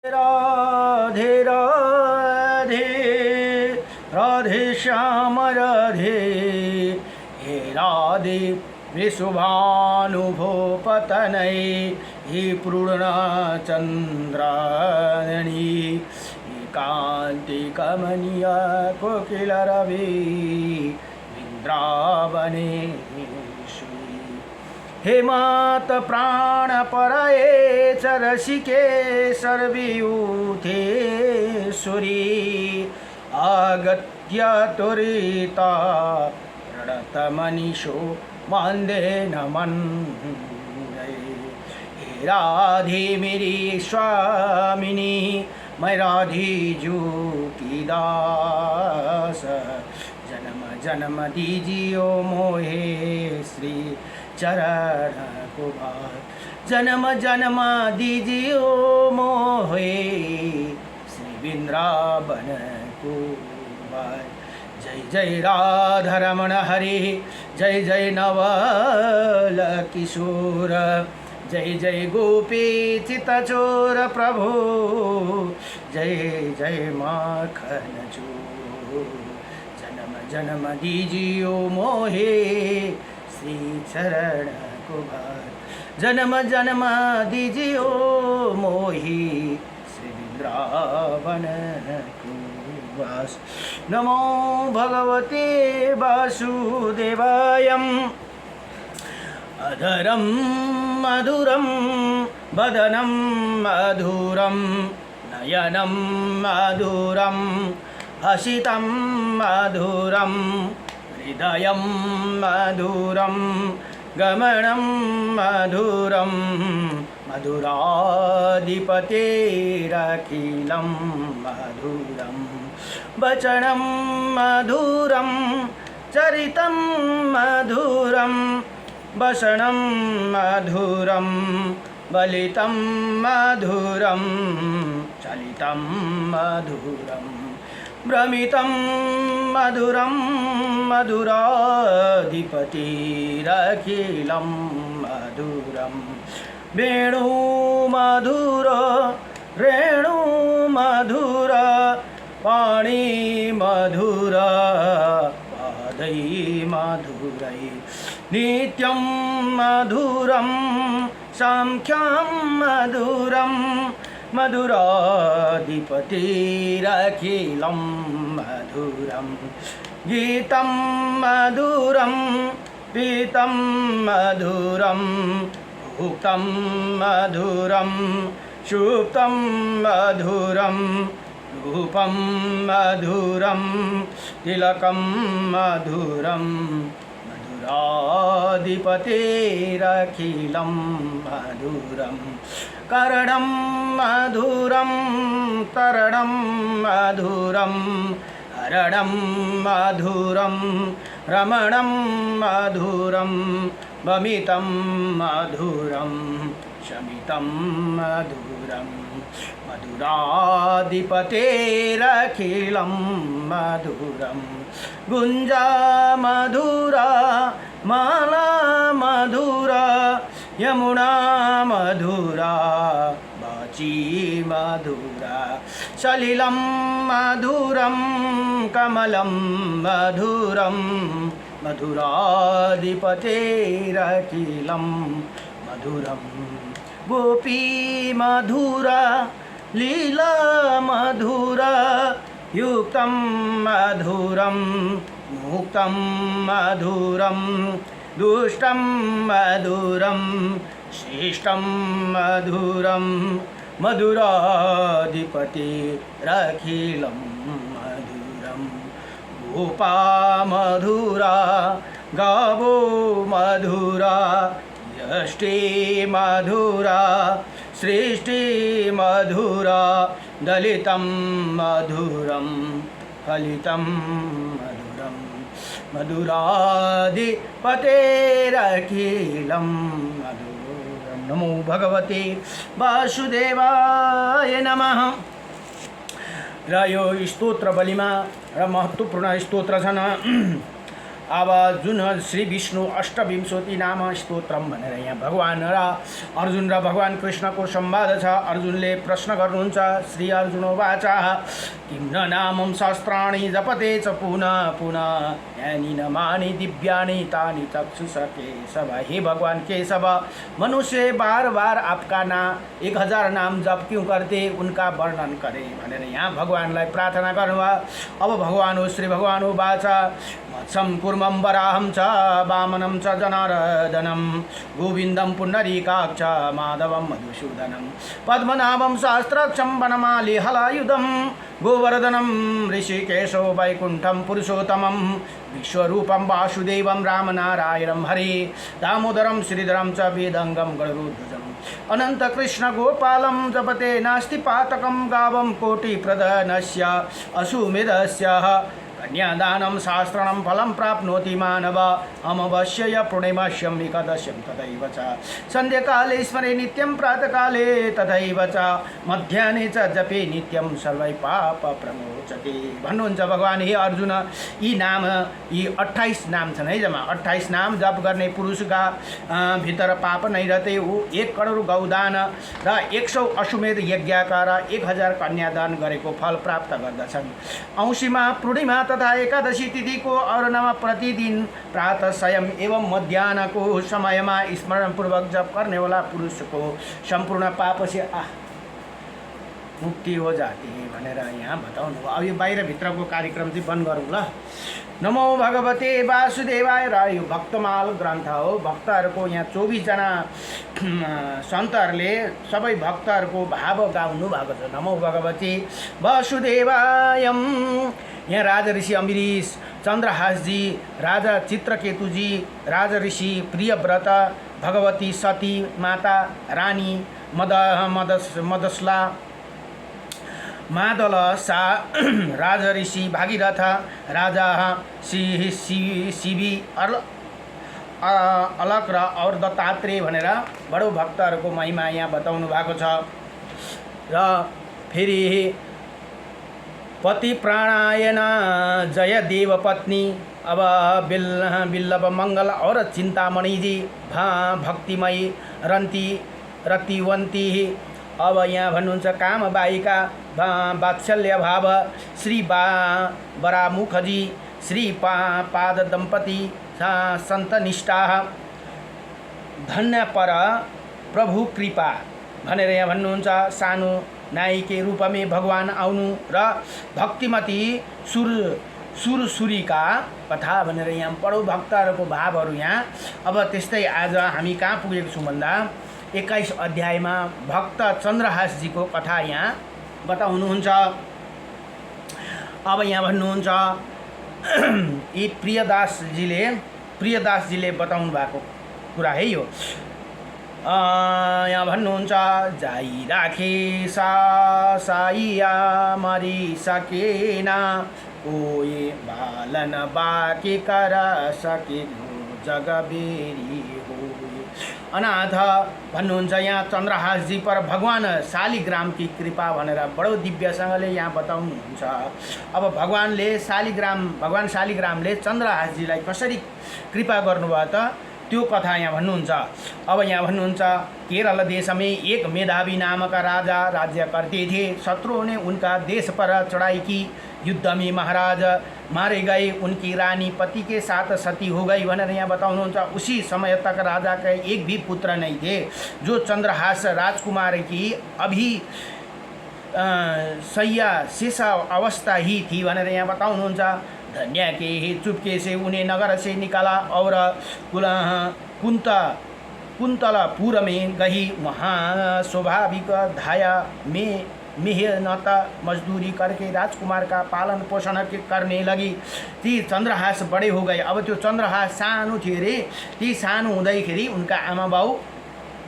राधे राधे राधे श्याम राधे हे राधे वृषभानुभो पतनै हे पूर्णचन्द्रायणी हे कान्ति कमनीय कोकिलरवि इन्द्रावनेश्वरी हे मात प्राणपरये च रसिके सर्वयूथेश्वरी आगत्य त्वरिता प्रणतमनीषो मान्दे नमन् हे राधे मेरी स्वामिनी मैं राधी जू की दास जन्म जन्म दीजियो मोहे श्री चरण को भार जन्म जन्म दीजियो मोहे श्री वृंदावन को भार जय जय राधारमण हरि जय जय नवल किशोर जय जय गोपी चितचोर प्रभु जय जय माखन चोर जन्म जन्म दीजियो मोहे श्री चरण को भार जन्म जन्म दीजियो मोहि श्री वृंदावन को वास नमो भगवते वासुदेवायम् अधरं मधुरं वदनं मधुरं नयनं मधुरं हसितं मधुरं हृदयं मधुरं गमनं मधुरं मधुराधिपतेरखिलं मधुरं वचनं मधुरं चरितं मधुरं वसनं मधुरं बलितं मधुरं चलितं मधुरं भ्रमितं मधुरं मधुराधिपतिरखिलं मधुरं वेणु मधुर रेणु मधुर पाणि मधुर पादै मधुरै नित्यं मधुरं साङ्ख्यं मधुरं मधुराधिपतिरखिलं मधुरं गीतं मधुरं पीतं मधुरं भुक्तं मधुरं सुप्तं मधुरं रूपं मधुरं तिलकं मधुरं मधुराधिपतेरखिलं मधुरं करणं मधुरं तरणं मधुरं हरणं मधुरं रमणं मधुरं वमितं मधुरं शमितं मधुरं मधुराधिपतेरखिलं मधुरं गुञ्जा मधुरा माला मधुरा यमुना मधुरा वाची मधुरा सलिलं मधुरं कमलं मधुरं मधुराधिपतेरखिलं मधुरं गोपी मधुरा लीला मधुरा युक्तं मधुरं मुक्तं मधुरं दुष्टं मधुरं शिष्टं मधुरं मधुराधिपतिरखिलं मधुरं गोपा मधुरा गावो मधुरा यष्टि मधुरा सृष्टि मधुरा दलितं मधुरं फलितं मधुरं मधुराधिपतेरखिलं मधुरं नमो भगवते वासुदेवाय नमः र यो स्तोत्र बलिमा र महत्त्वपूर्ण स्तोत्र छन् अब जुन श्री विष्णु अष्टविंशति नाम स्तोत्रम भनेर यहाँ भगवान र अर्जुन र भगवान कृष्णको संवाद छ। अर्जुनले प्रश्न गर्नुहुन्छ, श्री अर्जुनोवाच किं न नामं शास्त्राणि जपते च पुनः पुनः यानि न मानि दिव्यानि तानि चक्षुषा केशव। हे भगवान केशव, मनुष्य बार बार आपका 1000 नाम जप क्यों करते, उनका वर्णन करे भनेर यहाँ भगवानलाई प्रार्थना गर्नुभयो। अब भगवान हो श्री भगवान हो वाचा मत्सम कुर्मं वराहं च वामनं च जनार्दनं गोविन्दं पुण्डरीकाक्ष माधवं मधुसूदनं पद्मनाभं सहस्रक्षं वनमाली हलायुधं गोवर्धनं ऋषिकेशो वैकुण्ठं पुरुषोत्तमं विश्वरूपं वासुदेवं रामनारायणं हरे दामोदरं श्रीधरं च वेदंगं गणरूध्वजम् अनन्तकृष्ण गोपालं जपते नास्ति पातकं गावं कोटिप्रदनस्य अशुमेधस्य कन्यादानं शास्त्रं फलं प्राप्नोति मानव अमवश्य पुण्यमश्यम् एकादश्यं तथैव च सन्ध्याकाले स्मरे नित्यं प्रातःकाले तथैव च मध्याह्ने च जपे नित्यं सर्वै पाप प्रमोचते भन्नुहुन्छ भगवान। हे अर्जुन, यी नाम यी 28 नाम छन् है, जम्मा 28 नाम जप गर्ने पुरुषका भित्र पाप नै रहते ऊ 1 करोड गौदान र 100 अश्वमेध यज्ञका र 1000 कन्यादान गरेको फल प्राप्त गर्दछन्। औँसीमा पूर्णिमा तथा एकादशी तिथि को अरुणमा प्रतिदिन प्रातः स्वयं एवं मध्याह्नको समयमा स्मरणपूर्वक जप करनेवाला पुरुष को संपूर्ण पाप से मुक्ति हो जाती है भनेर यहाँ बताउनु। अब यो बाहिरभित्रको कार्यक्रम चाहिँ बन्द गरौँ ल। नमो भगवते वासुदेवाय र यो भक्तमाल ग्रन्थ हो। भक्तहरूको यहाँ 24 जना सन्तहरूले सबै भक्तहरूको भाव गाउनु भएको छ। नमो भगवते वासुदेवायम। यहाँ राजा ऋषि अम्बरीश, चन्द्रहासजी, राजा चित्रकेतुजी, राजा ऋषि प्रियव्रत, भगवती सती माता, रानी मदसला, मादलसा, राजा ऋषि भागीरथ, राजा शिवी अलक र और दत्तात्रेय भनेर बडो भक्तहरूको महिमा यहाँ बताउनु भएको छ। र फेरि पति प्राणायन जय देव पत्नी, अब बिल्लभ मंगल और चिंतामणि जी, भक्तिमयी रतिवंती। अब यहाँ भन्नुहुन्छ कामबाइका वात्सल्य भाव, श्री बरामुखजी, श्री पाद दंपति संतनिष्ठा, धन्य पर प्रभु कृपा भनेर यहाँ भन्नुहुन्छ। सानो नाई के रूप में भगवान आउनु र भक्तिमती सुरसुरीका कथा भनेर यहाँ बडो भक्तहरूको भावहरू यहाँ। अब त्यस्तै आज हामी कहाँ पुगेको छौँ भन्दा 21 अध्यायमा भक्त चन्द्रहासजीको कथा यहाँ बताउनुहुन्छ। अब यहाँ भन्नुहुन्छ यी प्रियदासजीले बताउनु भएको कुरा है यो। यहाँ भन्नुहुन्छ जाई राखे साइया मरि सकेना कोही बालन बाँकी कर सके जगबेरी हो। अनाथ भन्नुहुन्छ यहाँ चन्द्रहासजी पर भगवान शालिग्राम की कृपा भनेर बडो दिव्यसँगले यहाँ बताउनुहुन्छ। अब भगवान शालिग्रामले चन्द्रहासजीलाई कसरी कृपा गर्नुभयो त त्यो कथा यहाँ भन्नुहुन्छ। अब यहाँ भन्नुहुन्छ केरल देश में एक मेधावी नामक राजा राज्य करते थे। शत्रुओं ने उनका देश पर चढ़ाई की। युद्ध में महाराज मारे गए, उनकी रानी पति के साथ सती हो गई भनेर यहाँ बताउनुहुन्छ। उसी समय तक राजा के एक भी पुत्र नहीं थे। जो चन्द्रहास राजकुमार की अभी सैया शेष अवस्था ही थी भनेर यहाँ बताउनुहुन्छ। धन्य के ही चुपके से उन्हें नगर से निकाला और कुंतलपुर में गई। वहाँ स्वाभाविक धाया में मेहनत मजदूरी करके राजकुमार का पालन पोषण करने लगी। ती चन्द्रहास बड़े हो गए। अब त्यो चन्द्रहास सानो थियो अरे। ती सानो हुँदैखेरि उनका आमा बाउ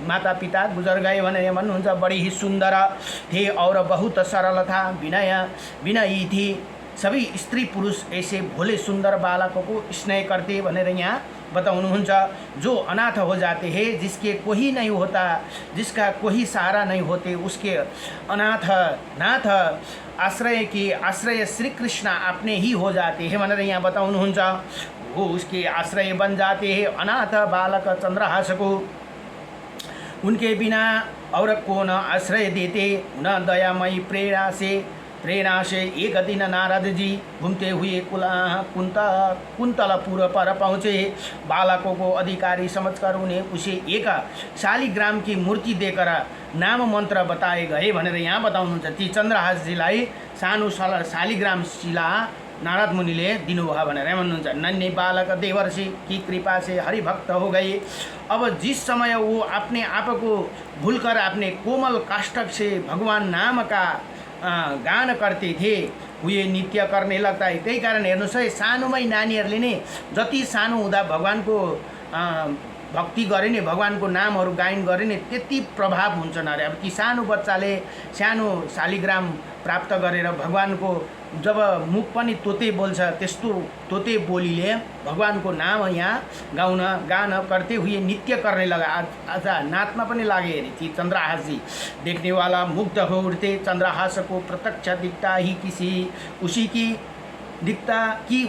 माता पिता गुजर गए भनेर भन्नुहुन्छ। बड़ी ही सुंदर थे और बहुत सरल था, विनयी थी। सभी स्त्री पुरुष ऐसे भोले सुंदर बालकों को स्नेह करते भनेर यहाँ बताउनुहुन्छ। जो अनाथ हो जाते हैं, जिसके कोई नहीं होता, जिसका कोई सहारा नहीं होते, उसके अनाथ नाथ आश्रय की आश्रय श्री कृष्ण अपने ही हो जाते हैं भनेर यहाँ बताउनुहुन्छ। वो उसके आश्रय बन जाते हैं। अनाथ बालक चंद्रहास को उनके बिना और कौन आश्रय देते। न दयामयी प्रेरणा से एक दिन नारद जी घूमते हुए कुंतलपुर पर पहुँचे। बालकों को अधिकारी समझकर उन्हें उसे एक शालिग्राम की मूर्ति देकर नाम मंत्र बताए गए भनेर यहाँ बताउनुहुन्छ। ती चन्द्रहासजीलाई सानो शालिग्राम शिला नारद मुनिले दिनुभयो भनेर भन्नुहुन्छ। नन्हे बालक देवर्षि की कृपा से हरिभक्त हो गए। अब जिस समय वो अपने आप को भूलकर अपने कोमल काष्ठक से भगवान नाम का गान करते थे, वे नित्य करने लगता है। त्यही कारण हेर्नुहोस् है, सानोमै नानीहरूले नै जति सानो हुँदा भगवानको भक्ति गरे नि, भगवानको नामहरू गायन गरे नि, त्यति प्रभाव हुन्छन् अरे। अब ती सानो बच्चाले सानो शालिग्राम प्राप्त गरेर भगवानको जब मुख पनि तोते बोल्छ, त्यस्तो तोते बोलीले भगवानको नाम यहाँ गान करते हुए नित्य करने लगा। आज नाचमा पनि लागे अरे ती चंद्रहास जी। देखने वाला मुग्ध हो उठते। चंद्रहास को प्रत्यक्ष दिखता ही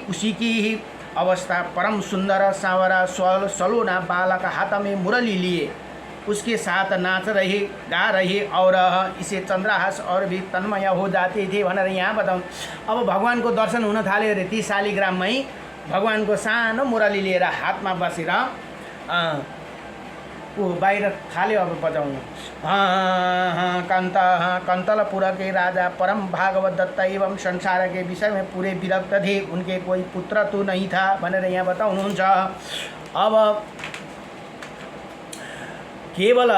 उसी की अवस्था परम सुंदर सांवरा सलोना बालक हाथ में मुरली लिए उसके साथ नाच रहे, गा रहे और इसे चंद्रहास और भी तन्मय हो जाते थे भनेर यहाँ बताउँ। अब भगवानको दर्शन हुन थाल्यो अरे। ती शालिग्राममै भगवानको सानो मुरली लिएर हातमा बसेर ऊ बाहिर थाल्यो अब बजाउनु। कंतलपुर के राजा परम भागवत दत्त एवं संसार के विषय में पूरे विरक्त थे। उनके कोई पुत्र तो नहीं था भनेर यहाँ बताउनुहुन्छ। अब केवल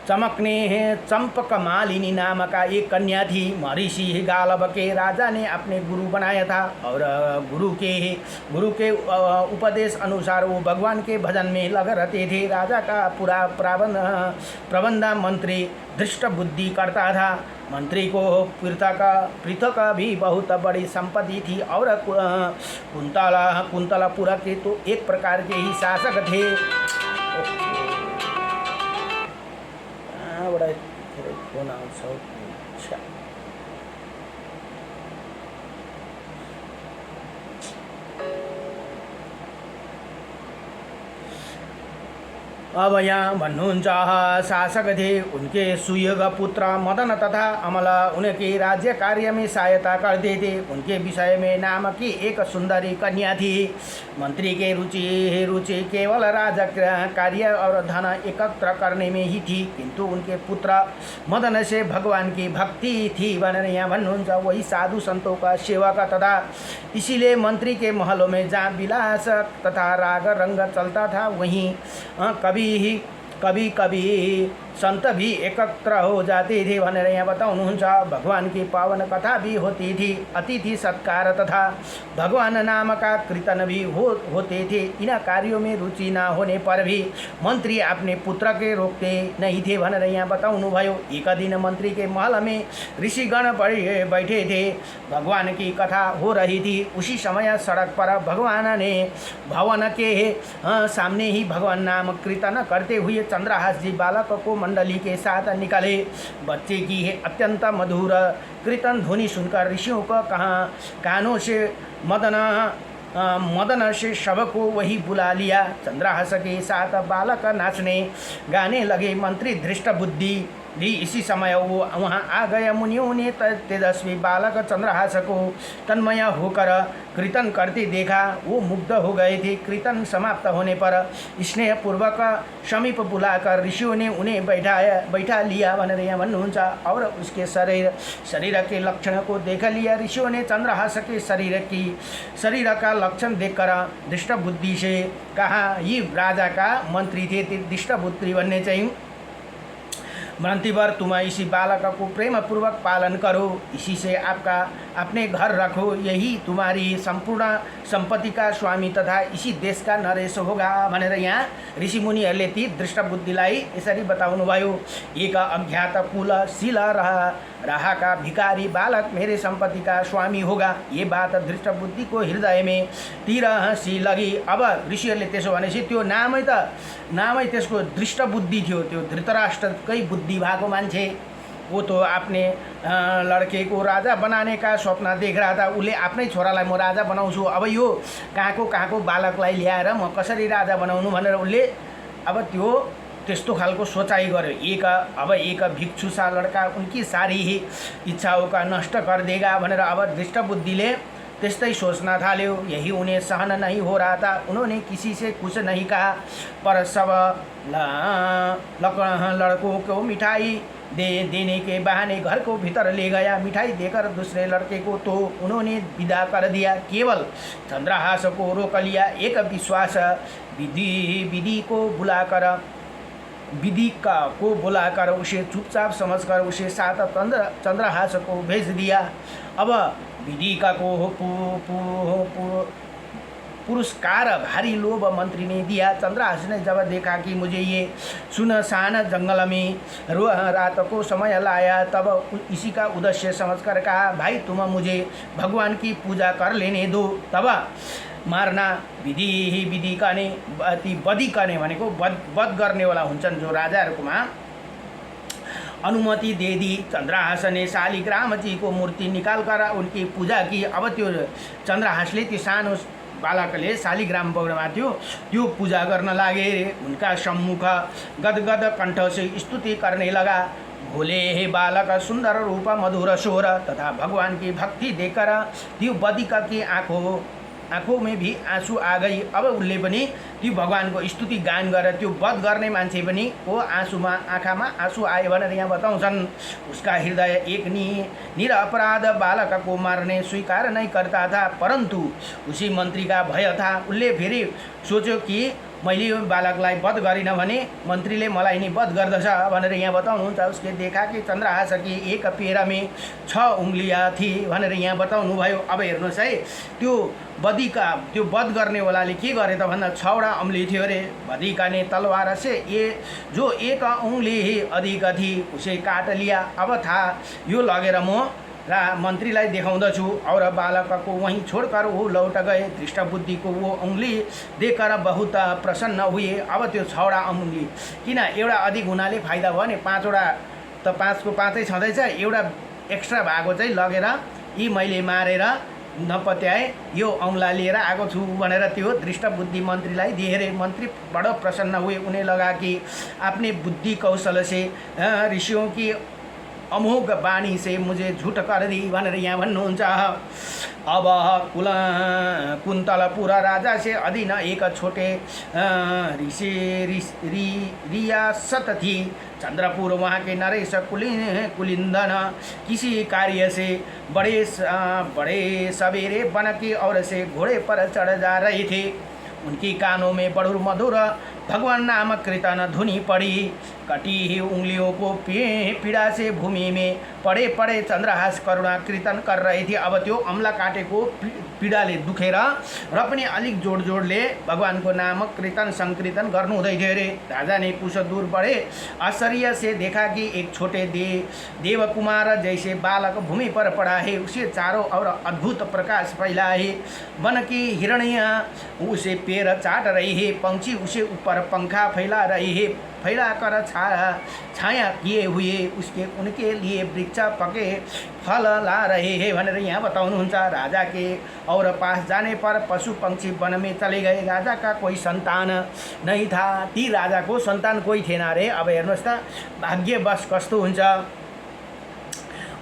चमकने चंपक मालिनी नाम का एक कन्या थी। महर्षि गालव के राजा ने अपने गुरु बनाया था और गुरु के उपदेश अनुसार वो भगवान के भजन में लग रहते थे। राजा का पूरा प्रबंध मंत्री दृष्ट बुद्धि करता था। मंत्री को पृथक भी बहुत बड़ी संपत्ति थी और कुंतलपुर के तो एक प्रकार के ही शासक थे। बड़ा फोन आउँछ। अब यहाँ भन्नुहुन्छ शासक थे। उनके सुयोग पुत्र मदन तथा अमल उनके राज्य कार्य में सहायता करते थे। उनके विषय में नाम की एक सुंदरी कन्या थी। मंत्री के रुचि केवल राजा कार्य और धन एकत्र करने में ही थी, किंतु उनके पुत्र मदन से भगवान की भक्ति थी भनेर यहाँ भन्नुहुन्छ। वही साधु संतों का सेवक तथा इसीलिए मंत्री के महलों में जहाँ विलास तथा राग रंग चलता था, वहीं कभी संत भी एकत्र हो जाते थे भनेर यहाँ बताउनुहुन्छ। भगवान की पावन कथा भी होती थी। अतिथि सत्कार तथा भगवान नाम का कीर्तन भी होते थे। इन कार्यों में रुचि न होने पर भी मंत्री अपने पुत्र के रोकते नहीं थे भनेर यहाँ बताउनु भयो। एक दिन मंत्री के महल में ऋषिगण बैठे थे। भगवान की कथा हो रही थी। उसी समय सड़क पर भगवान ने भवन के सामने ही भगवान नाम कीर्तन करते हुए चंद्रहास जी बालक को मंडली के साथ निकाले। बच्चे की अत्यंत मधुर कीर्तन ध्वनि सुनकर ऋषियों को कानों से मदन से सबको वही बुला लिया। चंद्रहास के साथ बालक नाचने गाने लगे। मंत्री धृष्ट बुद्धि भी इसी समय वो वहाँ आ गए। मुनियों ने तेजस्वी बालक चंद्रहास को तन्मय होकर कीर्तन करते देखा। वो मुग्ध हो गए थे। कीर्तन समाप्त होने पर स्नेहपूर्वक समीप बुलाकर ऋषियों ने उन्हें बैठा लिया भनेर यहाँ भन्नुहुन्छ। और उसके शरीर के लक्षण को देख लिया। ऋषियों ने चंद्रहास के शरीर का लक्षण देखकर दृष्ट बुद्धि से कहा, ये राजा का मंत्री थे। दृष्ट बुद्धि भन्ने चाहिँ भ्रांतिवर तुम इसी बालक को प्रेम पूर्वक पालन करो, इसी से आपका अपने घर रखो, यही तुम्हारी संपूर्ण संपत्ति का स्वामी तथा इसी देश का नरेश होगा भनेर यहाँ ऋषि मुनिहरूले ती दृष्ट बुद्धिलाई यसरी बताउनु भयो। एक अज्ञात कुलशील रहा का भिखारी बालक मेरे संपत्ति का स्वामी होगा। ये बात दृष्ट बुद्धि को हृदय में तीर सी लगी। अब ऋषिहरूले त्यसो भनेपछि त्यो नामै त्यसको दृष्ट बुद्धि थियो। त्यो धृतराष्ट्रकै बुद्धि भएको मान्छे। वो तो अपने लड़के को राजा बनाने का स्वप्न देख रहा था। उसले आफ्नै छोरालाई म राजा बनाउँछु, अब यो कहाँको बालकलाई ल्याएर म कसरी राजा बनाउनु भनेर उसले अब त्यो त्यस्तो खालको सोचाइ गर्यो। एक भिक्षु सा लड़का उनकी सारी ही इच्छाओं का नष्ट कर देगा भनेर अब दृष्ट बुद्धिले त्यस्तै सोच्न थाल्यो। यही उन्हें सहन नहीं हो रहा था। उन्होंने किसी से कुछ नहीं कहा, पर सब लड़कों को मिठाई देने के बहाने घर को भीतर ले गया। मिठाई देकर दूसरे लड़के को तो उन्होंने विदा कर दिया। केवल चंद्रहास को रोक लिया। एक विश्वास विधि को बुलाकर उसे चुपचाप समझकर उसे साथ चंद्रहास को भेज दिया। अब विधिका को पुरस्कार भारी लोभ मंत्री ने दिया। चंद्रहास ने जब देखा कि मुझे ये सुनसान जंगल में रात को समय लाया, तब इसी का उद्देश्य समझकर कहा, भाई तुम मुझे भगवान की पूजा कर लेने दो। तब मार्ना विधि गर्ने भनेको वध गर्नेवाला हुन्छन् जो राजाहरूकोमा अनुमति दे दी। चंद्रहास ने शालिग्राम जी को मूर्ति निकाल कर उनकी पूजा की। अब त्यो चंद्रहासले त्यो सानो बालकले शालिग्राम बगडमा थियो त्यो पूजा गर्न लागे। उनका सम्मुख गदगद कंठ से स्तुति करने लगा। भोले हे बालक सुंदर रूप मधुर स्वर तथा भगवान की भक्ति देकर त्यो बदिका की आँखों में भी आँसू आ गई। अब उसले पनि त्यो भगवानको स्तुति गान गरेर त्यो वध गर्ने मान्छे पनि को आँखामा आँसू आयो भनेर यहाँ बताउँछन्। उसका हृदय एक निरपराध बालक को मारने स्वीकार नहीं करता था, परंतु उसी मंत्री का भय था। उसले फेरि सोच्यो कि मैले यो बालकलाई वध गरिन भने मन्त्रीले मलाई नि वध गर्दछ भनेर यहाँ बताउनुहुन्छ। उसले देखा कि चंद्रहास की एक पैर में 6 उंगलियाँ थी भनेर यहाँ बताउनु भयो। अब हेर्नुहोस् है, त्यो वध गर्नेवालाले के गरे त भन्दा 6वटा उंगली थियो अरे। बदिका ने तलवार से ये जो एक उंगली ही अधिक थी उसे काट लिया। अब था यो लगेर म मंत्रीलाई देखाउँदछु। और बालक को वहीं छोड़कर वो लौट गए। दृष्ट बुद्धि को वो उंगली देखकर बहुत प्रसन्न हुए। अब त्यो 6वटा उंगली किन एउटा अधिक हुनाले फाइदा भयो नि, 5वटा त 5को 5 छँदैछ, एउटा एक्स्ट्रा भएको चाहिँ लगेर यी मैले मारेर नपत्याए यो औंला लिएर आएको छु भनेर त्यो दृष्ट बुद्धि मन्त्रीलाई दिए रे। मंत्री बडो प्रसन्न हुए। उन्हें लगा कि अपने बुद्धि कौशल से ऋषियों की अमोघ वाणी से मुझे झूठ कर दी भनेर यहाँ भन्नुहुन्छ। अब कुन्तलपुर राजा से अधीन एक छोटे रियासत थी। चंद्रपुर वहाँ के नरेश कुलिंदन किसी कार्य से बड़े सवेरे वन की ओर से घोड़े पर चढ़ जा रहे थे। उनकी कानों में बड़ुर मधुर भगवान नामक कीर्तन धुनी पड़ी। कटी ही उंगलियों को पीड़ा से भूमि में पड़े चंद्रहास करुणा कीर्तन कर रहे थे। अब त्यो अम्ला काटेको पीडाले दुखेर र पनि अलिक जोडले भगवानको नामक कीर्तन संकीर्तन गर्नु हुँदै थियो रे। राजा ने कुछ दूर बढ़े आश्चर्य से देखा कि एक छोटे देव कुमार जैसे बालक भूमि पर पड़ा है। उसे चारों ओर अद्भुत प्रकाश फैलाए। वन की हिरणियाँ उसे पैर चाट रही है, पंछी उसे ऊपर पंखा फैला रही है, फैलाकर छाया किए हुए उनके लिए वृक्ष पके फल ला रहे हैं भनेर यहाँ बताउनुहुन्छ। राजा के और पास जाने पर पशु पंक्षी वन में चले गए। राजा का कोई संतान नहीं था। ती राजा को संतान कोही थिएन रे। अब हेर्नुहोस् त भाग्यवश कस्तो हुन्छ।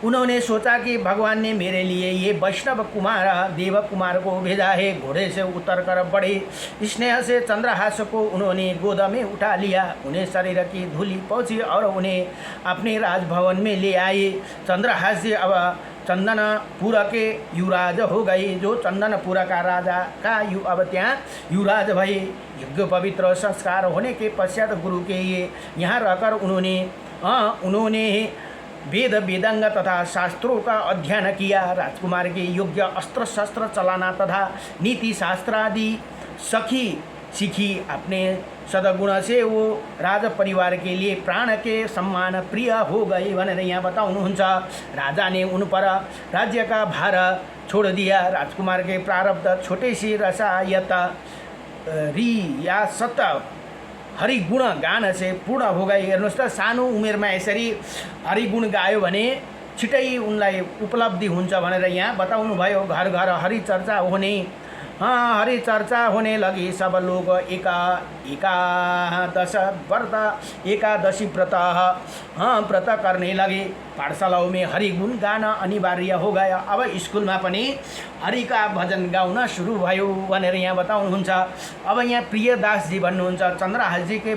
उन्होंने सोचा कि भगवान ने मेरे लिए ये वैष्णव कुमार देव कुमार को भेजा है। घोड़े से उतरकर बड़े स्नेह से चंद्रहास को उन्होंने गोद में उठा लिया। उन्हें शरीर की धूली पहुँची और उन्हें अपने राजभवन में ले आए। चंद्रहास अब चंदनपुर के युवराज हो गए। जो चंदनपुर का राजा का अब त्यहाँ युवराज भए। यज्ञ पवित्र संस्कार होने के पश्चात गुरु के ये यहाँ रहकर उन्होंने वेद वेदांग तथा शास्त्रों का अध्ययन किया। राजकुमार के योग्य अस्त्र शस्त्र चलाना तथा नीति शास्त्र आदि सीखी। अपने सद्गुण से वो राज परिवार के लिए प्राण के सम्मान प्रिय हो गए भनेर यहाँ बताउनुहुन्छ। राजा ने उन पर राज्य का भार छोड़ दिया। राजकुमार के प्रारब्ध छोटे सी रसायत रियासत हरिगुण गान से पूर्ण हो गए। हेर्नुहोस् त, सानो उमेरमा यसरी हरिगुण गायो भने छिटै उनलाई उपलब्धि हुन्छ भनेर यहाँ बताउनु भयो। घर घर हरिचर्चा होने, हरि चर्चा होने लगी, सब लोग एकादश व्रत एकादशी व्रत करने लगे। पाठशालाओं में हरि गुण गाना अनिवार्य हो गया। अब स्कुलमा पनि हरि का भजन गाउन सुरु भयो भनेर यहाँ बताउनुहुन्छ। अब यहाँ प्रियदासजी भन्नुहुन्छ, चन्द्रहासजी के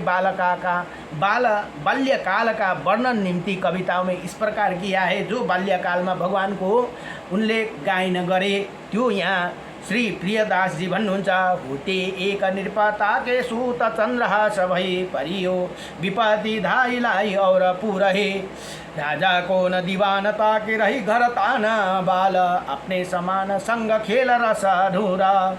बाल्यकाल का वर्णन निम्ति कविताओं में इस प्रकार किया है। जो बाल्यकाल में भगवान को उनले गायन गरे त्यो यहाँ श्री प्रियदास जी भन्नुहुन्छ। होते एक नृपता के सूत चन्द्रहास भई, परियो विपत्ति धाइलाई और पुरहे। राजा को न दीवानता के रही घर ताना बाल, अपने समान संग खेल रस ढूरा।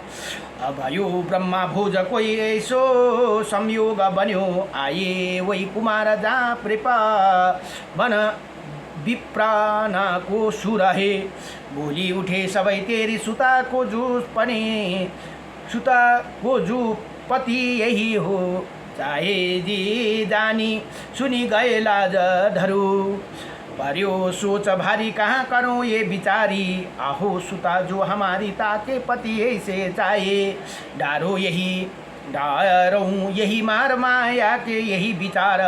अभयो ब्रह्मा भोज कोई ऐसो संयोग बन्यो, आए वही कुमार जा कृपा बन विप्राना को सुरहे। बोली उठे सबै तेरी सुता को जो पति यही हो, चाहे जी जानी सुनी गए लाज धरू। पर्यो सोच भारी कहाँ करूँ ये बिचारी, आहो सुता जो हमारी ताके पति ऐसे चाहे। डारो यही मार माया के यही विचार,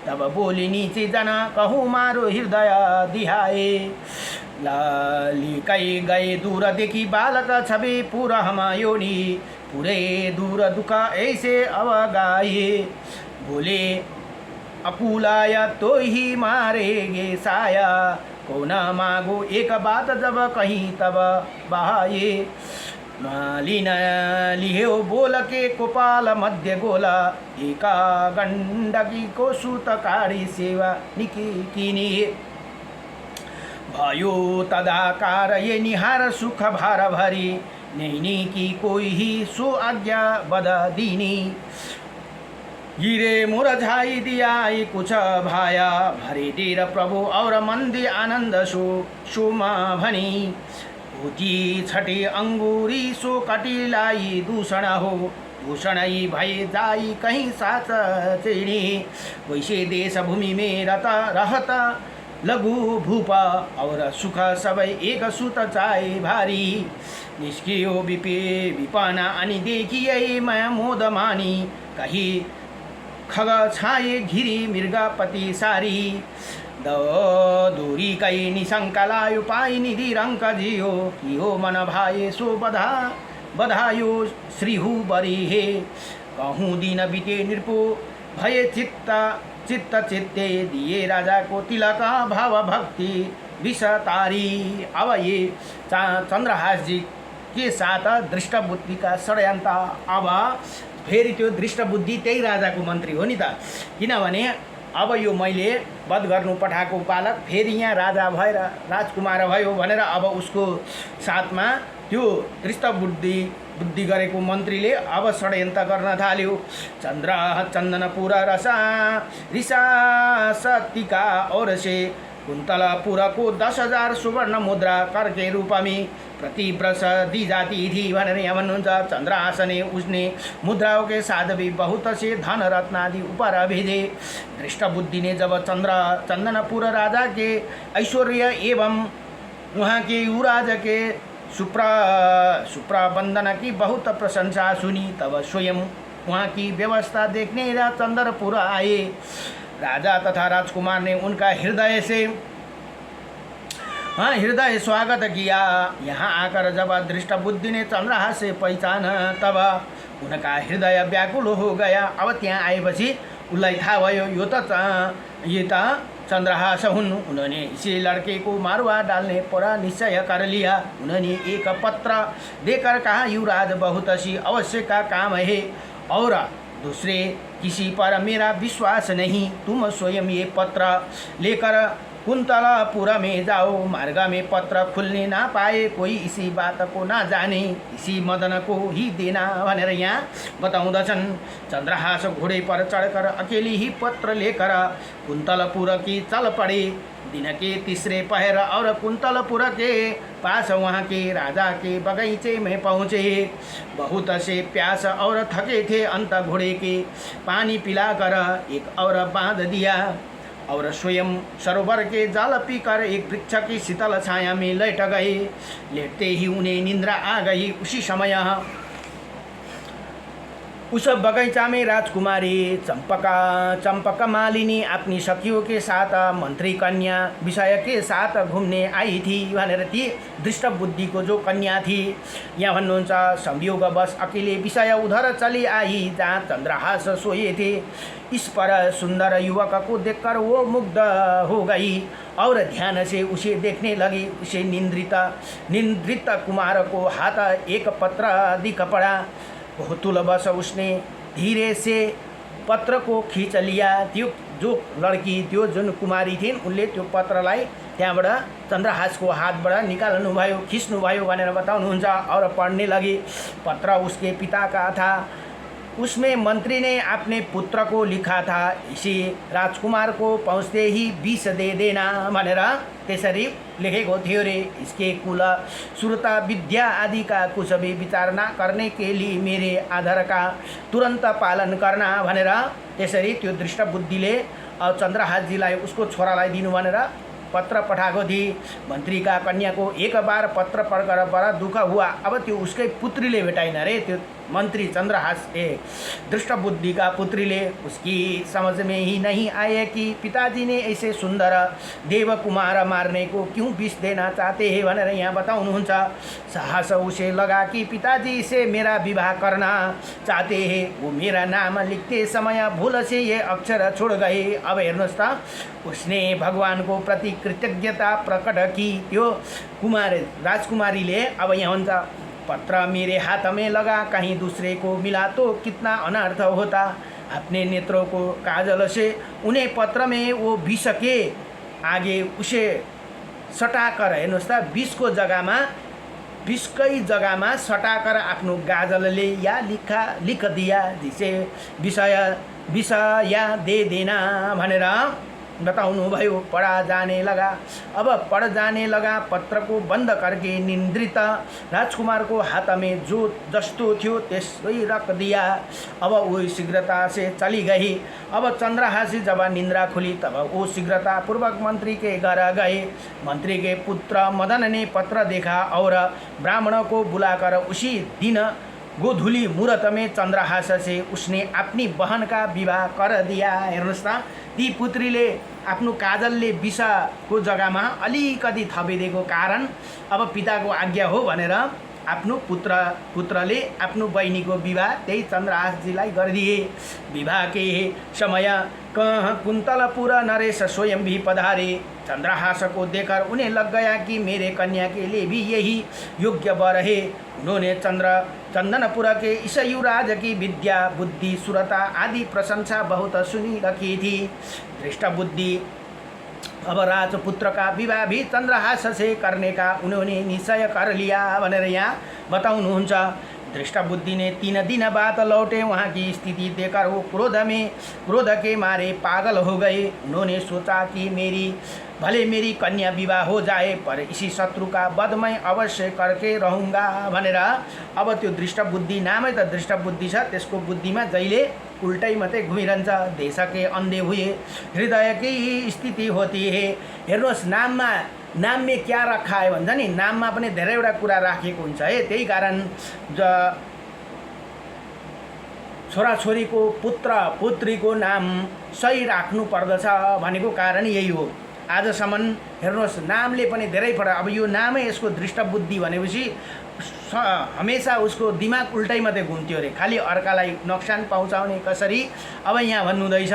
तब बोली नीचे जना कहूँ मारो हृदय दिहाए। लिकै गए दूर देखी बालक छवि पूरा हमायोनी, पूरे दूर दुख ऐसे अवगाए। बोले अकुलाया तो ही मारेगे साया, को न मागो एक बात जब कहीं तब बहाए। मालिन लियो बोल के कोपाल मध्य गोला, एका गंडकी को सूतकारी सेवा निकिनी। भयो तदाकार ये निहार सुख भार भरी, नैनी की कोई ही सो आज्ञा बद दीनी। गिरे मुरझाई दिया कुछ भाया, भरे देर प्रभु और मंदी आनंद सोमा भनी। ऊँची छठी अंगूरी सो कटिलाई दूषण हो, दूषणई भय जाई कहीं साथ चेणी। वैसे देश भूमि में रहत लघु भूप, और सुख सब एक सुत चाहे भारी। निष्क्रियो विपना अनि देखिए मैं मोद मानी, कही खग छाए घिरी मृगपति सारी। दूरी कई निशंकलायु पाई निधि रंक जियो, कियो मन भाए सो बधायो श्रीहु बरी हे। कहूँ दिन बीते नृपो भय चित्त चित्ते, दिए राजा को तिलक भाव भक्ति विषतारी। अब ये चन्द्रहास जी के साथ दृष्ट बुद्धि का षड्यन्त्र। अब फेरि त्यो दृष्ट बुद्धि त्यही राजाको मन्त्री हो नि त, किनभने अब यो मैले वध गर्नु पठाएको बालक फेरि यहाँ राजा भएर राजकुमार भयो भनेर अब उसको साथमा त्यो दृष्ट बुद्धि गरेको मन्त्रीले अब षड्यन्त्र गर्न थाल्यो। चन्दनपुर रिसा सतिका और से कुन्तलपुर को 10,000 सुवर्ण मुद्रा कर के रूप में प्रति वर्ष दी जाती थी भनेर यहाँ भन्नुहुन्छ। चन्द्रहास ने उसने मुद्राओं के साथ भी बहुत से धन रत्न आदि ऊपर भेजे। दृष्ट बुद्धि ने जब चंदनपुर राजा के ऐश्वर्य एवं वहाँ के युवराज के सुप्रबंधन की बहुत प्रशंसा सुनी, तब स्वयं वहाँ की व्यवस्था देखने चंद्रपुर आए। राजा तथा राजकुमार ने उनका हृदय स्वागत किया। यहाँ आकर जब दृष्ट बुद्धि ने चन्द्रहास से पहचाना, तब उनका हृदय व्याकुल हो गया। अब त्यहाँ आएपछि उसलाई थाहा भयो ये त चन्द्रहास हुन्। उन्होंने इसी लड़के को मारवा डालने पर निश्चय कर लिया। उन्होंने एक पत्र देकर कहा, युवराज बहुत सी आवश्यक का काम है और दूसरे किसी पर मेरा विश्वास नहीं। तुम स्वयं ये पत्र लेकर कुंतलपुर में जाओ, मार्ग में पत्र खुल्ने ना पाए, कोई इसी बात को ना जाने, इसी मदन को ही देना भनेर यहाँ बताउँदछन्। चन्द्रहास घोड़े पर चढ़कर अकेली ही पत्र लेकर कुंतलपुर की चल पड़े। दिन के तीसरे पहर और कुंतलपुर के पास वहाँ के राजा के बगीचे में पहुँचे। बहुत से प्यास और थके थे, अंत घोड़े के पानी पिलाकर एक और बांध दिया और स्वयं सरोवर के जल पीकर एक वृक्ष की शीतल छाया में लेट गए। लेटते ही उन्हें निंद्रा आ गई। उसी समय उस बगीचा में राजकुमारी चंपक मालिनी अपनी सखियों के साथ मंत्री कन्या विषय के साथ घूमने आई थी भनेर ती दृष्ट बुद्धि को जो कन्या थी यहाँ भन्नुहुन्छ। संयोगवश अकेले विषय उधर चली आई जहाँ चंद्रहास सोए थे। इस पर सुंदर युवक को देखकर वो मुग्ध हो गई और ध्यान से उसे देखने लगी। उसे निंद्रित कुमार को हाथ एक पत्र दिख पड़ा। कौतूहलवश उसने धीरे से पत्र को खींच लिया। त्यो जो लड़की त्यो जुन कुमारी थिइन् उनले त्यो पत्रलाई त्यहाँबाट चन्द्रहासको हातबाट निकाल्नुभयो, खिच्नुभयो भनेर बताउनुहुन्छ और पढ़ने लगी। पत्र उसके पिता का था। उसमें मंत्री ने अपने पुत्र को लिखा था, इसी राजकुमार को पहुँचते ही विष दे देना भनेर त्यसरी लेखेको थियो रे। इसके कुल सुरता विद्या आदि का कुछ भी विचार न करने के लिए मेरे आधार का तुरंत पालन करना भनेर त्यसरी त्यो दृष्ट बुद्धिले चन्द्रहासजीलाई उसको छोरालाई दिनु भनेर पत्र पठाएको थिए। मंत्री का कन्या को एक बार पत्र पढ़कर बड़ा दुख हुआ। अब त्यो उसकै पुत्रीले भेटाइन रे। त्यो मंत्री चंद्रहास दृष्ट बुद्धि का पुत्रीले उसकी समझ में ही नहीं आया कि पिताजी ने ऐसे सुंदर देव कुमार मारने को क्यों विष देना चाहते हैं भनेर यहाँ बताउनुहुन्छ। साहस उसे लगा कि पिताजी से मेरा विवाह करना चाहते हैं। वो मेरा नाम लिखते समय भूल से ये अक्षर छोड़ गए। अब हेर्नुहोस् त उसने भगवान को प्रति कृतज्ञता प्रकट की। त्यो राजकुमारीले अब यहाँ हुन्छ पत्र मेरे हाथ में लगा, कहीं दूसरे को मिला तो कितना अनर्थ होता। अपने नेत्रों को काजल से उन्हें पत्र में वो विष के आगे उसे सटाकर हेर्नुहोस् त विषको जग्गामा विषकै जग्गामा सटाकर आफ्नो गाजलले या लिख दिया जिसे विष या दे देना भनेर बताउनु भयो। पढ़ा जाने लगा। अब पढ़ जाने लगा। पत्र को बंद करके निंद्रित राजकुमार को हाथ में जो जस्तो थियो त्यसै रख दिया। अब वो शीघ्रता से चली गई। अब चंद्रहासी जब निंद्रा खुली तब वो शीघ्रता पूर्वक मंत्री के घर गए। मंत्री के पुत्र मदन ने पत्र देखा और ब्राह्मण को बुलाकर उसी दिन गोधूली मुहूर्त में चंद्रहास से उसने अपनी बहन का विवाह कर दिया। हेर्नुहोस् त ती पुत्रीले आफ्नो काजलले विषको जग्गामा अलिकति थपिदिएको कारण अब पिताको आज्ञा हो भनेर आफ्नो पुत्रले आफ्नो बहिनीको विवाह त्यही चंद्रहासजीलाई गरिदिए। विवाह के समय कुंतलपुर नरेश स्वयं भी पधारे। चंद्रहास को देखकर उन्हें लग गया कि मेरे कन्या के लिए भी यही योग्य वर है। उन्होंने चंदनपुर के इस युवराज की विद्या बुद्धि सुरता आदि प्रशंसा बहुत सुनी रखी थी। दृष्ट बुद्धि अब राजपुत्र का विवाह भी चंद्रहास से करने का उन्होंने निश्चय कर लिया भनेर यहाँ बताउनुहुन्छ। दृष्ट बुद्धि ने 3 दिन बाद लौटे। वहाँ की स्थिति देखकर वो क्रोध के मारे पागल हो गए। उन्होंने सोचा कि भले मेरी कन्या विवाह हो जाए पर इसी शत्रु का वध मैं अवश्य करके रहूँगा भनेर अब त्यो दृष्ट बुद्धि नामै त दृष्ट बुद्धि छ त्यसको बुद्धिमा जहिले उल्टै मात्रै घुमिरहन्छ। देश के अंधे हुए हृदय की स्थिति होती है। हेर्नुहोस् नाम में क्या रखा है भन्छ नि, नाममा पनि धेरैवटा कुरा राखेको हुन्छ है। त्यही कारण छोराछोरीको पुत्र पुत्रीको नाम सही राख्नु पर्दछ भनेको कारण यही हो। आजसम्म हेर्नुहोस् नामले पनि धेरै फरक। अब यो नामै यसको दृष्ट बुद्धि भनेपछि हमेशा उसको दिमाग उल्टै मात्रै घुम्थ्यो अरे, खालि अर्कालाई नोक्सान पहुँचाउने कसरी। अब यहाँ भन्नुहुँदैछ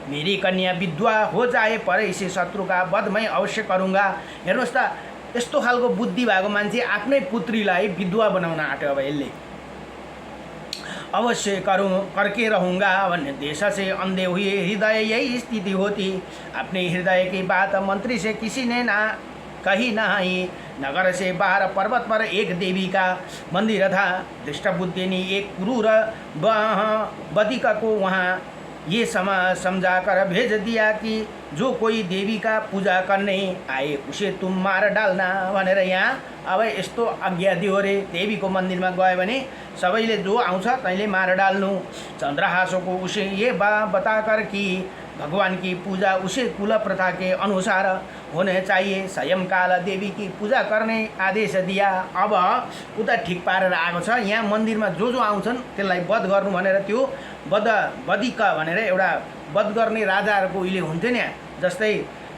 मेरी कन्या विधवा हो जाए पर इसी शत्रु का वध मैं अवश्य करूँगा। हेर्नुहोस् त यस्तो खालको बुद्धि भएको मान्छे आफ्नै पुत्रीलाई विधवा बनाउन आँट्यो। अब यसले अवश्य करके रहूँगा भन्ने देश से अंधे हुए हृदय यही स्थिति होती। अपने हृदय की बात मंत्री से किसी ने ना कही नहीं। नगर से बाहर पर्वत पर एक देवी का मंदिर था। दृष्टबुद्धि ने एक क्रूर बदिका को वहाँ ये समझाकर भेज दिया कि जो कोई देवी का पूजा करने आए उसे तुम मार डालना भनेर यहाँ अब यस्तो आज्ञा दियो रे। देवीको मन्दिरमा गयो भने सबैले जो आउँछ तैँले मार डाल्नु। चंद्रहासों को उसे ये बताकर कि भगवान की पूजा उसे कुल प्रथा के अनुसार होने चाहिए। सायंकाल देवी की पूजा करने आदेश दिया। अब उता ठिक पारेर आएको छ। यहाँ मन्दिरमा जो आउँछन् त्यसलाई वध गर्नु भनेर त्यो बदिका भनेर एउटा वध गर्ने राजाहरूको उहिले हुन्थ्यो नि, जस्तै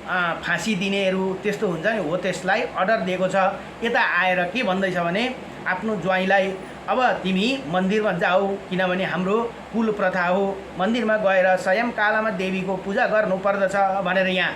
फाँसी दिनेहरू त्यस्तो हुन्छ नि, हो त्यसलाई अर्डर दिएको छ। यता आएर के भन्दैछ भने आफ्नो ज्वाइँलाई अब तिमी मन्दिरमा जाऊ किनभने हाम्रो कुल प्रथा हो, मन्दिरमा गएर सायंकालमा देवीको पूजा गर्नुपर्दछ भनेर। यहाँ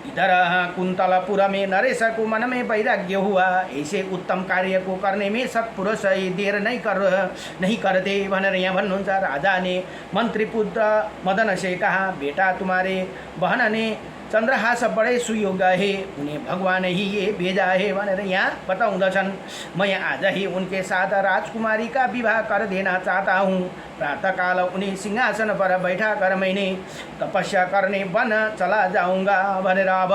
इधर कुन्तलपुर में नरेश को मन में वैराग्य हुआ। ऐसे उत्तम कार्य को करने में सत्पुरुष देर नहीं करते भनेर यहाँ भन्नुहुन्छ। राजा ने मंत्रीपुत्र मदन से कहा, बेटा तुम्हारे बहन ने चंद्रहास बड़े सुयोग्य है, उन्हें भगवान ही ये भेजा है भनेर यहाँ बताउँदछन्। मैं आज ही उनके साथ राजकुमारी का विवाह कर देना चाहता हूँ। प्रातःकाल उन्हें सिंहासन पर बैठा कर मैंने तपस्या करने वन चला जाऊँगा भनेर अब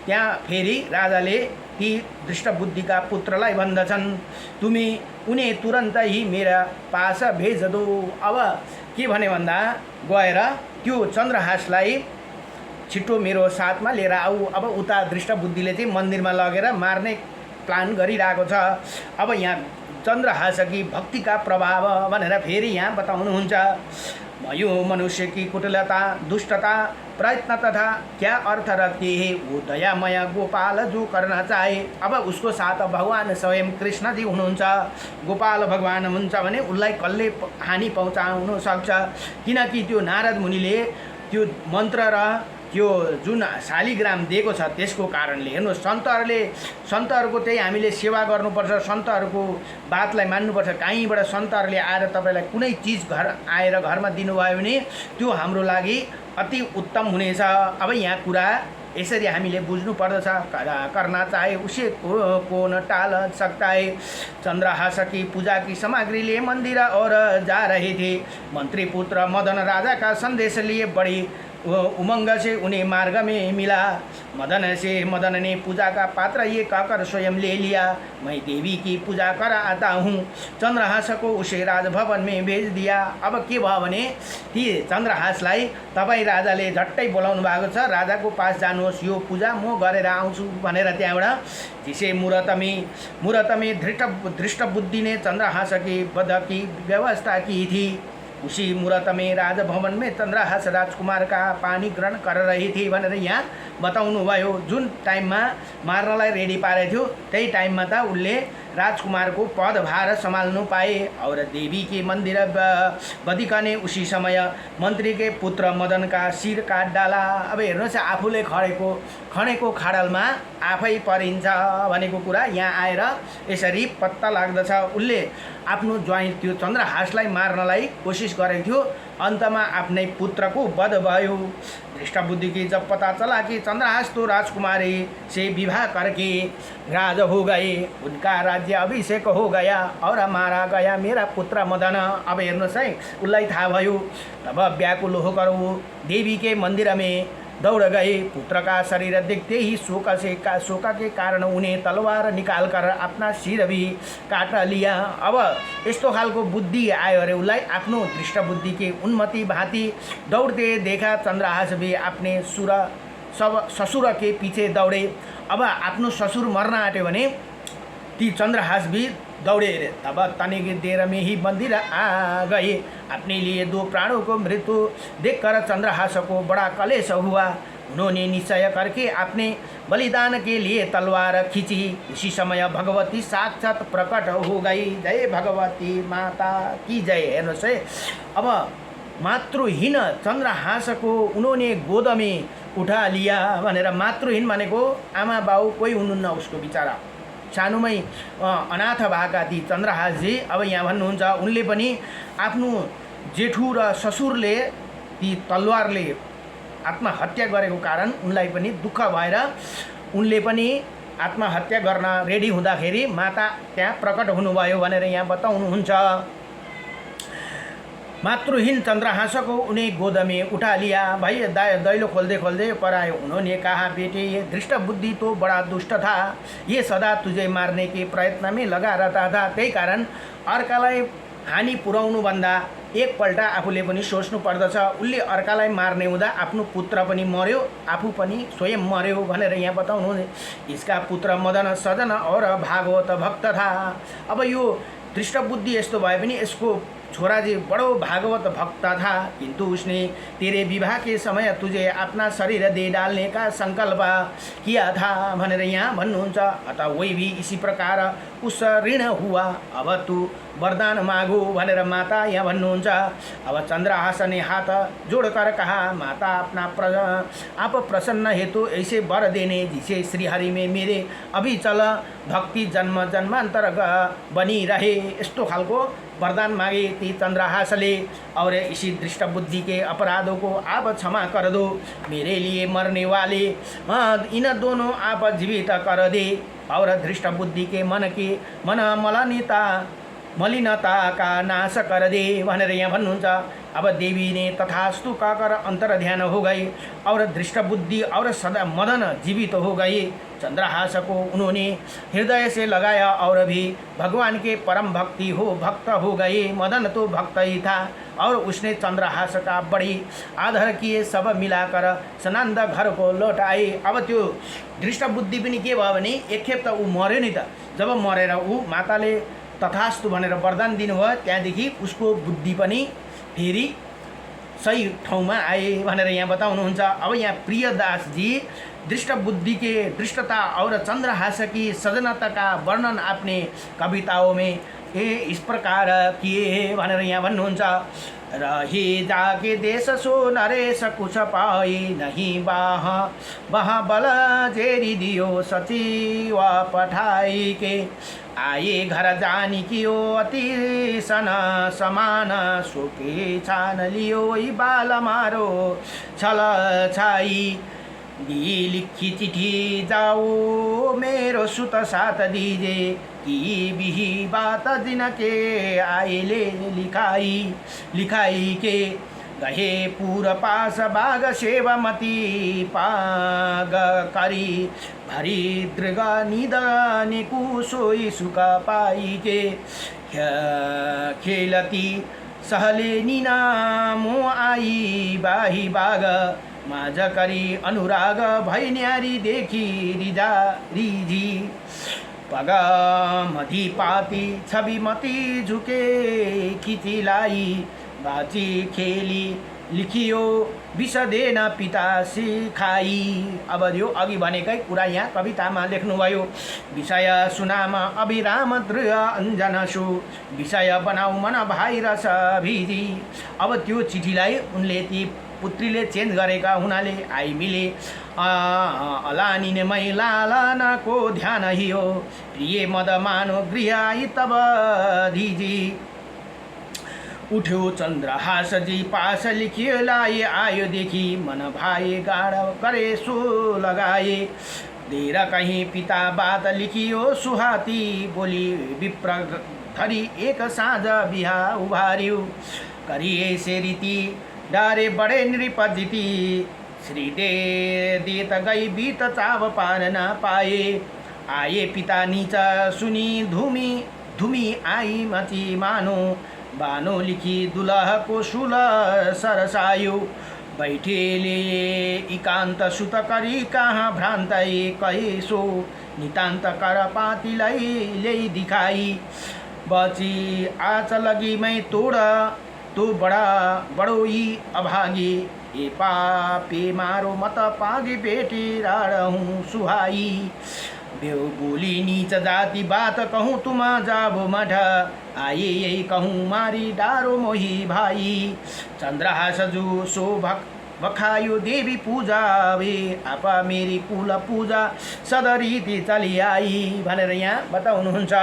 त्यहाँ फेरि राजाले ती दृष्टबुद्धिका पुत्रलाई भन्दछन्, तुमी उन्हें तुरन्त ही मेरा पास भेज दो। अब के भने भन्दा गएर त्यो चंद्रहासलाई छिटो मेरो साथमा लिएर आऊ। अब उता दृष्टबुद्धिले चाहिँ मन्दिरमा लगेर मार्ने प्लान गरिरहेको छ। अब यहाँ चंद्रहासकी भक्ति का प्रभाव भनेर फेरि यहाँ बताउनुहुन्छ। यो मनुष्य की कुटिलता, दुष्टता, प्रयत्न तथा क्या अर्थ रखती है, वो दयामय गोपाल जो करना चाहे। अब उसको साथ भगवान स्वयं कृष्ण जी हुनुहुन्छ। गोपाल भगवान हुनुहुन्छ भने उसलाई कसले हानि पहुँचाउन सक्छ, किनकि त्यो नारद मुनिले त्यो मन्त्र र त्यो जुन शालिग्राम दिएको छ त्यसको कारणले। हेर्नु सन्तहरूको चाहिँ हामीले सेवा गर्नुपर्छ, सन्तहरूको बातलाई मान्नुपर्छ। कहीँबाट सन्तहरूले आएर तपाईँलाई कुनै चिज आएर घरमा दिनुभयो भने त्यो हाम्रो लागि अति उत्तम हुनेछ। अब यहाँ कुरा यसरी हामीले बुझ्नु पर्दछ। करना चाहे उसे को न टाल सकता है। चंद्रहास की पूजा की सामग्री लिए मंदिर और जा रहे थे। मंत्री पुत्र मदन राजा का संदेश लिए बड़ी उमंग से उन्हें मार्ग में मिला। मदन ने पूजा का पात्र ये कहकर स्वयं ले लिया, मैं देवी की पूजा कर आता हूँ। चंद्रहास को उसे राजभवन में भेज दिया। अब के भयो भने ती चंद्रहासलाई तपाईँ राजाले झट्टै बोलाउनु भएको छ, राजाको पास जानुहोस्, यो पूजा म गरेर आउँछु भनेर त्यहाँबाट जिसे मुहूर्त में दृष्टबुद्धि ने चंद्रहास की वध की व्यवस्था की थी। उसी मुहूर्त में राजभवन में चंद्रहास राजकुमार का पानी ग्रहण कर रही थी भनेर यहाँ बताउनु भयो। जुन टाइममा मार्नलाई रेडी पारेको थियो त्यही टाइममा त उनले राजकुमारको पदभार संभाल्नु पाए। और देवी के मंदिर बदिका ने उसी समय मंत्री के पुत्र मदन का सिर काट डाला। अब हेर्नुहोस् आफूले खनेको खाडलमा आफै परिन्छ भनेको कुरा यहाँ आएर यसरी पत्ता लाग्दछ। उनले आफ्नो ज्वाइँ त्यो चंद्रहासलाई मार्नलाई कोशिश गरेको थियो, अन्तमा आफ्नै पुत्रको वध भयो। दृष्टबुद्धि की जब पता चला कि चंद्रहास तो राजकुमारी से विवाह करके राज हो गए, उनका राज्य अभिषेक हो गया और मारा गया मेरा पुत्र मदन। अब हेर्नुहोस् है, उसलाई थाहा भयो। तब व्याकुल होकर वो देवी के मंदिर में दौड़ गए। पुत्र का शरीर देखते ही शोक के कारण उन्हें तलवार निकाल कर अपना सिर भी काट लिया। अब यस्तो खालको बुद्धि आयो अरे उसलाई। आफ्नो दृष्टबुद्धि के उन्मति भाँति दौड़ते देखा चंद्रहास भी अपने ससुर के पीछे दौड़े। अब आफ्नो ससुर मर्न आँट्यो भने ती चंद्रहास भी दौड़े। तब तने की देर में ही मंदिर आ गए। अपने लिए 2 प्राणों को मृत्यु देखकर चंद्रहास को बड़ा कलेश हुआ। उन्होंने निश्चय करके अपने बलिदान के लिए तलवार खींची। उसी समय भगवती साक्षात प्रकट हो गई। जय भगवती माता की जय। हेर्नुहोस् है, अब मातृहीन चंद्रहास को उन्होंने गोद में उठा लिया भनेर। मातृहीन भनेको आमा बाउ कोही हुनुहुन्न, उसको बिचारा सानोमै अनाथ भएका ती चंद्रहासजी अब यहाँ भन्नुहुन्छ उनले पनि आफ्नो जेठु र ससुरले ती तलवारले आत्महत्या गरेको कारण उनलाई पनि दुःख भएर उनले पनि आत्महत्या गर्न रेडी हुँदाखेरि माता त्यहाँ प्रकट हुनुभयो भनेर यहाँ बताउनुहुन्छ। मातृहीन चंद्रहास को उन्हें गोद में उठा लिया। भाई दैलो खोलते खोलते पर आए। उन्होंने कहा, बेटे ये दृष्ट बुद्धि तो बड़ा दुष्ट था, ये सदा तुझे मारने के प्रयत्न में लगा रहता था। त्यही कारण अर्कालाई हानि पुर्याउनुभन्दा एकपल्ट आफूले पनि सोच्नु पर्दछ। उसले अर्कालाई मार्ने हुँदा आफ्नो पुत्र पनि मर्यो, आफू पनि स्वयं मर्यो भनेर यहाँ बताउनुहुन्छ। इसका पुत्र मदन सजन और भागवत भक्त था। अब यो दृष्ट बुद्धि यस्तो भए पनि यसको छोरा जी बड़ो भागवत भक्त था, किंतु उसने तेरे विवाह के समय तुझे अपना शरीर दे डालने का संकल्प किया था भनेर यहाँ भन्नुहुन्छ। अतः वही भी इसी प्रकार उस ऋण हुआ। अब तू वरदान मागो भनेर माता यहाँ भन्नुहुन्छ। अब चंद्रहास ने हाथ जोड़कर कहा, माता आप प्रसन्न हेतु ऐसे वर देने जिसे श्रीहरि में मेरे अभिचल भक्ति जन्म जन्मांतर बनी रहे। यस्तो खालको वरदान मागे ती चंद्रहासले। और इसी दृष्ट बुद्धि के अपराधों को आप क्षमा कर दो, मेरे लिए मरने वाले इन दोनों आप जीवित कर दे, और दृष्ट बुद्धि के मन मलिनता का नाश कर दे भनेर यहाँ भन्नुहुन्छ। अब देवी ने तथास्तु कहकर अंतर ध्यान हो गई और दृष्ट बुद्धि और सदा मदन जीवित हो गए। चंद्रहास को उन्होंने हृदय से लगाया और भी भगवान के परम भक्त हो गए। मदन तो भक्त ही था और उसने चंद्रहास का बड़ी आदर किए। सब मिलाकर सनंद घर को लौट आए। अब त्यो दृष्ट बुद्धि पनि के भयो भने एकखेप त ऊ मर्यो नि त। जब मरेर ऊ माताले तथास्तु भनेर वरदान दिनुभयो, त्यहाँदेखि उसको बुद्धि पनि फेरि सही ठाउँमा आए भनेर यहाँ बताउनुहुन्छ। अब यहाँ प्रियदास जी दृष्ट बुद्धि के दृष्टता और चंद्रहास की सजनता का वर्णन अपने कविताओं में इस प्रकार किए भनेर यहाँ भन्नुहुन्छ। रहे जाके देश सो नरेश कुछ पाए, नहीं बाह बल जेरी दियो सचिव पठाई के। आए घर जानी कियो अति सन समान, सोके छान लियो बाल मारो छल छाई। दी लिखी चिठी जाओ मेरो सुत साथ दीजे, की बिही बात दिन के आइले लिखाई के। गहे पूर पास बाग सेवमती पाग करी, भरी दृग निदानी कुसोई सुख पाई के। खेलती सहले नीना मो आई बाही बाग, माझ करी अनुराग भई न्यारी देखी रिजी। पग मधी पाती छवि मती झुके खिचिलाई, बाची खेली लिखियो विष देन पिता सिखाई। अब यो अघि भनेकै कुरा यहाँ कवितामा लेख्नुभयो। विषय सुनाम अभिराम दृह अञ्जनसु, विषय बनाऊ मन भाइ रस भिजी। अब त्यो चिठीलाई उनले ती पुत्रीले चेन्ज गरेका हुनाले आई मिले। अलानी मै लालनको ध्यान हियो, प्रिय मद मानो गृह तब धीजी। उठ्यो चंद्रहास जी पास लिखियो लाए, आयो देखी मन भाई गाढ़ करे सो लगाए। देर कहीं पिता बात लिखियो सुहाती, बोली विप्र धरी एक साँझ बिहा उभार्यो। करिए से रीति डारे बड़े नृपजिति, श्री देत गई बीत चाव पार न पाए। आए पिता नीचा सुनी धूमी आई मची मानो, बानो लिखी दुलह को शुल सरसायो। बैठेले एकांत सुत करी कहाँ भ्रांत कहे सो, नितांत कर पातिलाई ले दिखाई। बची आच लगी मैं तोड़ तो बड़ो ही अभागी, ये पापे मारो मत पागी बेटी राड़हूँ सुहाई। बेउ बोली नीच जाति बात कहूँ तुम जाबो मठ, आए यही कहूँ मारी डारो मोही भाई। चंद्रहास जो सो बखायो देवी पूजा वे, आपा मेरी कुल पूजा सदरीति चली आई भनेर यहाँ बताउनुहुन्छ।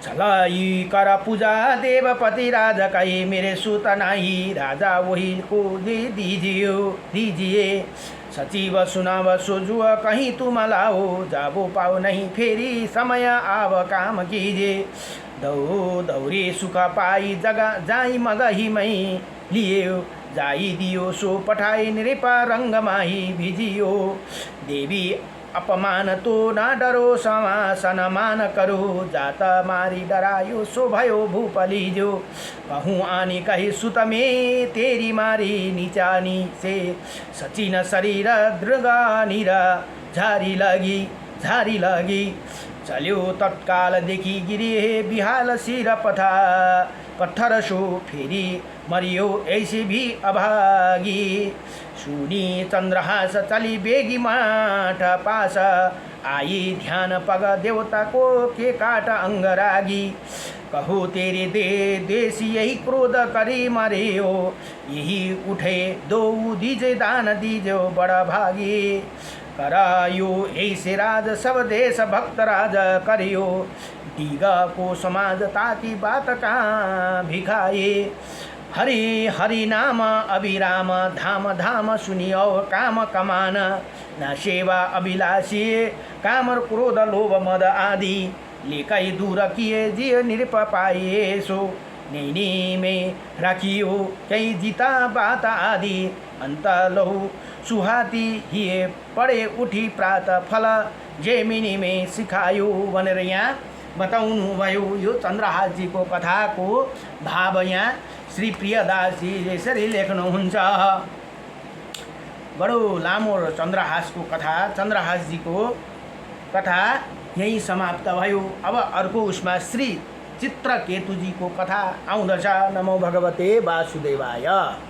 चलाई कर पूजा देवपति राजा कहे मेरे सूत नाही राजा वही को दे दीजिए सचिव सुनाव सोजुआ कहीं तुम लाओ जाबो पाओ नहीं फेरी समय आव काम कीजिए दौरे सुख पाई जगा जाई मगही मई लियो जाई दियो सो पठाई नृप रंग माही भिजियो देवी अपमान तो न डरो समासन मान करो जाता मारी डरायो सो भयो भूपली जो कहूँ आनी कही सुत में तेरी मारी नीचानी से सचिन शरीर दृगा नीरा झारी लगी चल्यो तत्काल देखी गिरी बिहाल सिर पत्थर सो फेरी मरियो ऐसे भी अभागी सुनी चंद्रहास चली बेगी माठ पास आई ध्यान पग देवता को के काट अंगरागी कहो तेरे देश यही क्रोध करी मरे हो यही उठे दो दीजे दान दीजो बड़ा भागी करायो ऐसे राज सब देश भक्त राज करियो दीगा को समाज ताकि बात का भिखाए हरि हरि नाम अभिराम धाम धाम सुनियो काम कमान न सेवा अभिलाषी काम क्रोध लोभ मद आदि लेकै दूर किए जिय निरप पाइए सो नैनी में राखियो कई जीता बात आदि अंत लहु सुहाती हिए पढे उठी प्रात फल जेमिनी में सिखायो भनेर यहाँ बताउनु भयो। यो चन्द्रहासजीको कथाको भाव यहाँ श्री प्रियदासजी यसरी लेख्नुहुन्छ। बडो लामो चन्द्रहासको कथा, चन्द्रहासजीको कथा यही समाप्त भयो। अब अर्को उसमा श्री चित्रकेतुजीको कथा आउँदछ। नमो भगवते वासुदेवाय।